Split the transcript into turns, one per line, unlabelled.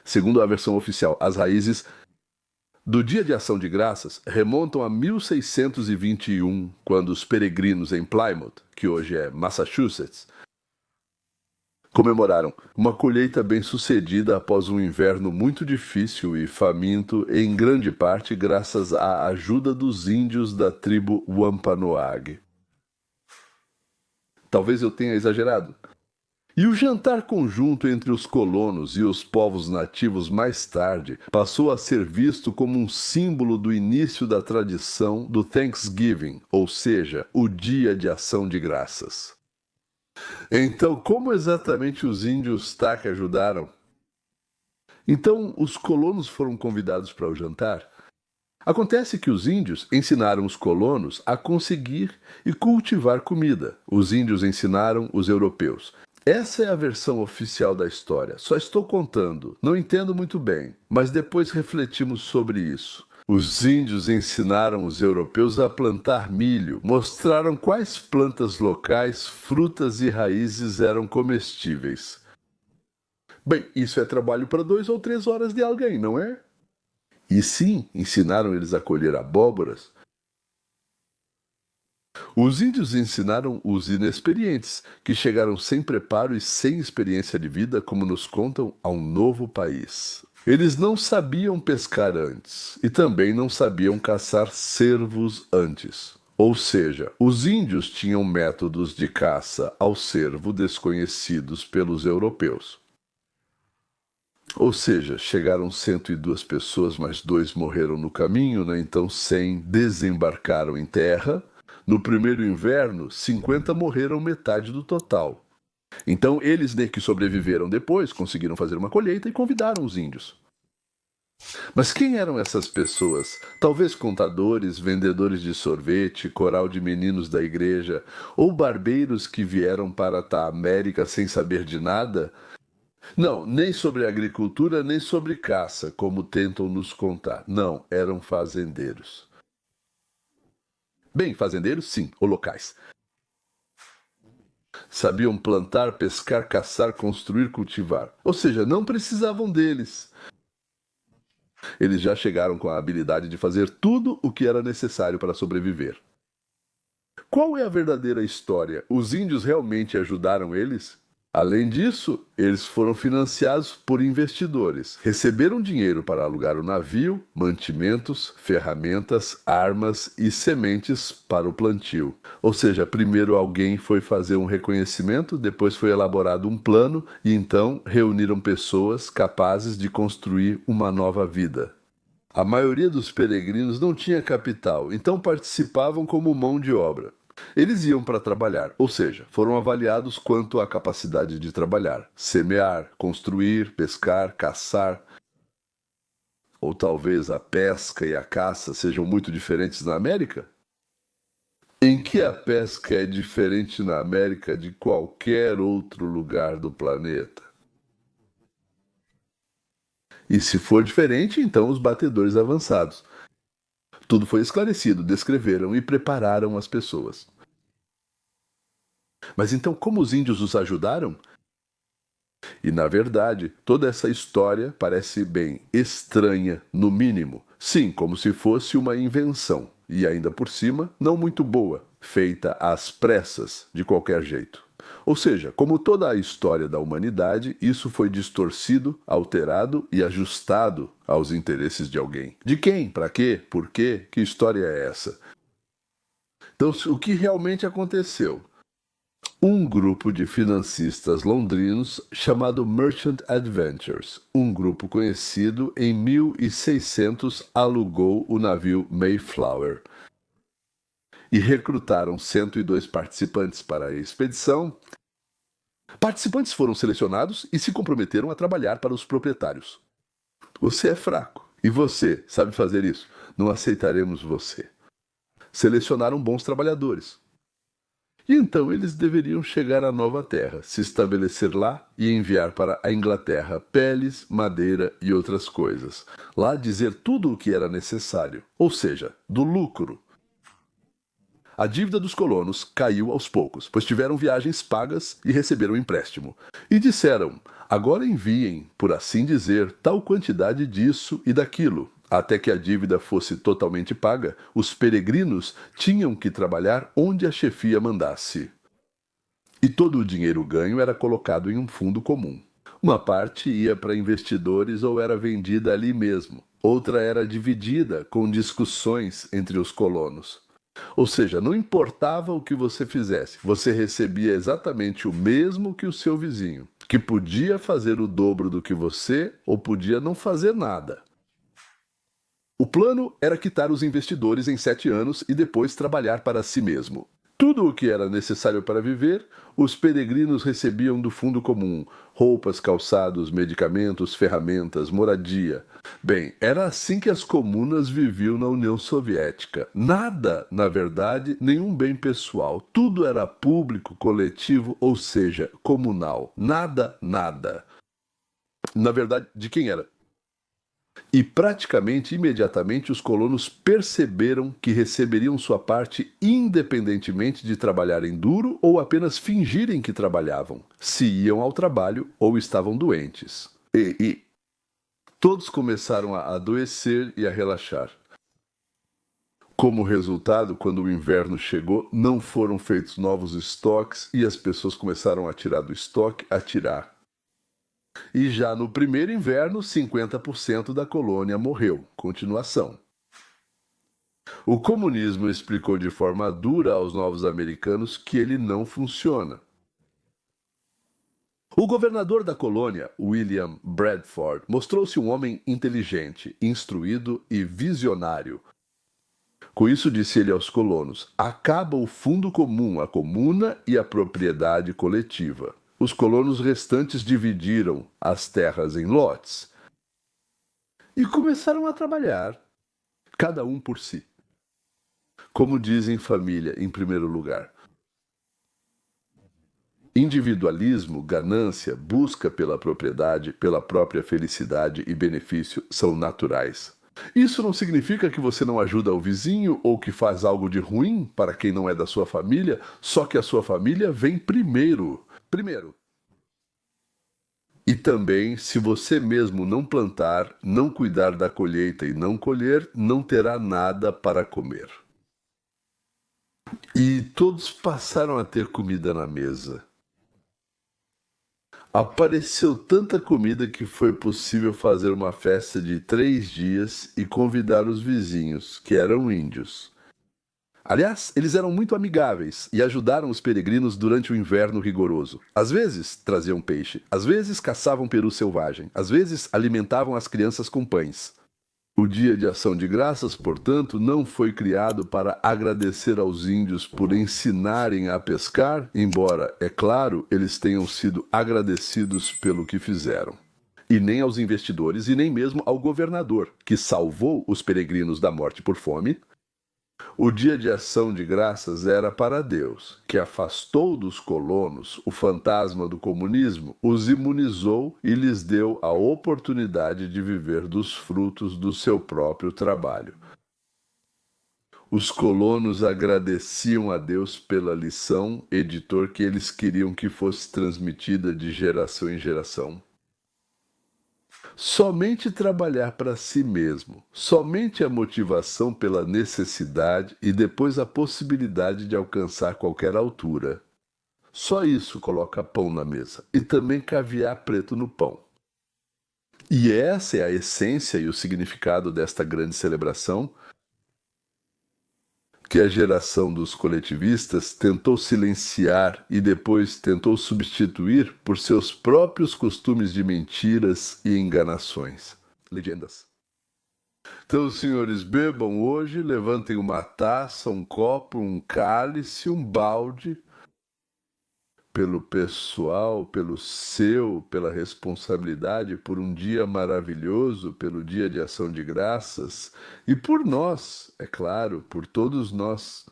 Segundo a versão oficial, as raízes do Dia de Ação de Graças remontam a 1621, quando os peregrinos em Plymouth, que hoje é Massachusetts, comemoraram uma colheita bem-sucedida após um inverno muito difícil e faminto, em grande parte graças à ajuda dos índios da tribo Wampanoag. Talvez eu tenha exagerado. E o jantar conjunto entre os colonos e os povos nativos mais tarde passou a ser visto como um símbolo do início da tradição do Thanksgiving, ou seja, o Dia de Ação de Graças. Então, como exatamente os índios Taque ajudaram? Então, os colonos foram convidados para o jantar? Acontece que os índios ensinaram os colonos a conseguir e cultivar comida. Os índios ensinaram os europeus. Essa é a versão oficial da história. Só estou contando. Não entendo muito bem, mas depois refletimos sobre isso. Os índios ensinaram os europeus a plantar milho, mostraram quais plantas locais, frutas e raízes eram comestíveis. Bem, isso é trabalho para 2 ou 3 horas de alguém, não é? E sim, ensinaram eles a colher abóboras. Os índios ensinaram os inexperientes, que chegaram sem preparo e sem experiência de vida, como nos contam, a um novo país. Eles não sabiam pescar antes e também não sabiam caçar cervos antes. Ou seja, os índios tinham métodos de caça ao cervo desconhecidos pelos europeus. Ou seja, chegaram 102 pessoas, mas 2 morreram no caminho, né? Então 100 desembarcaram em terra. No primeiro inverno, 50 morreram, metade do total. Então eles, né, que sobreviveram depois, conseguiram fazer uma colheita e convidaram os índios. Mas quem eram essas pessoas? Talvez contadores, vendedores de sorvete, coral de meninos da igreja, ou barbeiros que vieram para a América sem saber de nada? Não, nem sobre agricultura, nem sobre caça, como tentam nos contar. Não, eram fazendeiros. Bem, fazendeiros, sim, ou locais. Sabiam plantar, pescar, caçar, construir, cultivar. Ou seja, não precisavam deles. Eles já chegaram com a habilidade de fazer tudo o que era necessário para sobreviver. Qual é a verdadeira história? Os índios realmente ajudaram eles? Além disso, eles foram financiados por investidores. Receberam dinheiro para alugar o navio, mantimentos, ferramentas, armas e sementes para o plantio. Ou seja, primeiro alguém foi fazer um reconhecimento, depois foi elaborado um plano e então reuniram pessoas capazes de construir uma nova vida. A maioria dos peregrinos não tinha capital, então participavam como mão de obra. Eles iam para trabalhar, ou seja, foram avaliados quanto à capacidade de trabalhar, semear, construir, pescar, caçar. Ou talvez a pesca e a caça sejam muito diferentes na América? Em que a pesca é diferente na América de qualquer outro lugar do planeta? E se for diferente, então os batedores avançados. Tudo foi esclarecido, descreveram e prepararam as pessoas. Mas então, como os índios os ajudaram? E, na verdade, toda essa história parece bem estranha, no mínimo. Sim, como se fosse uma invenção. E ainda por cima, não muito boa, feita às pressas, de qualquer jeito. Ou seja, como toda a história da humanidade, isso foi distorcido, alterado e ajustado aos interesses de alguém. De quem? Para quê? Por quê? Que história é essa? Então, o que realmente aconteceu? Um grupo de financistas londrinos chamado Merchant Adventures, um grupo conhecido, em 1600 alugou o navio Mayflower e recrutaram 102 participantes para a expedição. Participantes foram selecionados e se comprometeram a trabalhar para os proprietários. Você é fraco e você sabe fazer isso. Não aceitaremos você. Selecionaram bons trabalhadores. E então eles deveriam chegar à nova terra, se estabelecer lá e enviar para a Inglaterra peles, madeira e outras coisas. Lá dizer tudo o que era necessário, ou seja, do lucro. A dívida dos colonos caiu aos poucos, pois tiveram viagens pagas e receberam empréstimo. E disseram, Agora enviem, por assim dizer, tal quantidade disso e daquilo. Até que a dívida fosse totalmente paga, os peregrinos tinham que trabalhar onde a chefia mandasse. E todo o dinheiro ganho era colocado em um fundo comum. Uma parte ia para investidores ou era vendida ali mesmo. Outra era dividida com discussões entre os colonos. Ou seja, não importava o que você fizesse, você recebia exatamente o mesmo que o seu vizinho, que podia fazer o dobro do que você ou podia não fazer nada. O plano era quitar os investidores em 7 anos e depois trabalhar para si mesmo. Tudo o que era necessário para viver, os peregrinos recebiam do fundo comum: roupas, calçados, medicamentos, ferramentas, moradia. Bem, era assim que as comunas viviam na União Soviética. Nada, na verdade, nenhum bem pessoal. Tudo era público, coletivo, ou seja, comunal. Nada, nada. Na verdade, de quem era? E praticamente imediatamente os colonos perceberam que receberiam sua parte independentemente de trabalharem duro ou apenas fingirem que trabalhavam, se iam ao trabalho ou estavam doentes. E todos começaram a adoecer e a relaxar. Como resultado, quando o inverno chegou, não foram feitos novos estoques e as pessoas começaram a tirar do estoque, a tirar. E já no primeiro inverno, 50% da colônia morreu. Continuação. O comunismo explicou de forma dura aos novos americanos que ele não funciona. O governador da colônia, William Bradford, mostrou-se um homem inteligente, instruído e visionário. Com isso, disse ele aos colonos: acaba o fundo comum, a comuna e a propriedade coletiva. Os colonos restantes dividiram as terras em lotes e começaram a trabalhar, cada um por si. Como dizem família, em primeiro lugar. Individualismo, ganância, busca pela propriedade, pela própria felicidade e benefício são naturais. Isso não significa que você não ajuda o vizinho ou que faz algo de ruim para quem não é da sua família, só que a sua família vem primeiro. E também, se você mesmo não plantar, não cuidar da colheita e não colher, não terá nada para comer. E todos passaram a ter comida na mesa. Apareceu tanta comida que foi possível fazer uma festa de 3 dias e convidar os vizinhos, que eram índios. Aliás, eles eram muito amigáveis e ajudaram os peregrinos durante o inverno rigoroso. Às vezes traziam peixe, às vezes caçavam peru selvagem, às vezes alimentavam as crianças com pães. O Dia de Ação de Graças, portanto, não foi criado para agradecer aos índios por ensinarem a pescar, embora, é claro, eles tenham sido agradecidos pelo que fizeram. E nem aos investidores e nem mesmo ao governador, que salvou os peregrinos da morte por fome. O Dia de Ação de Graças era para Deus, que afastou dos colonos o fantasma do comunismo, os imunizou e lhes deu a oportunidade de viver dos frutos do seu próprio trabalho. Os colonos agradeciam a Deus pela lição, editor, que eles queriam que fosse transmitida de geração em geração. Somente trabalhar para si mesmo, somente a motivação pela necessidade e depois a possibilidade de alcançar qualquer altura. Só isso coloca pão na mesa e também caviar preto no pão. E essa é a essência e o significado desta grande celebração que a geração dos coletivistas tentou silenciar e depois tentou substituir por seus próprios costumes de mentiras e enganações. Legendas. Então, senhores, bebam hoje, levantem uma taça, um copo, um cálice, um balde, pelo pessoal, pela responsabilidade, por um dia maravilhoso, pelo Dia de Ação de Graças, e por nós, é claro, por todos nós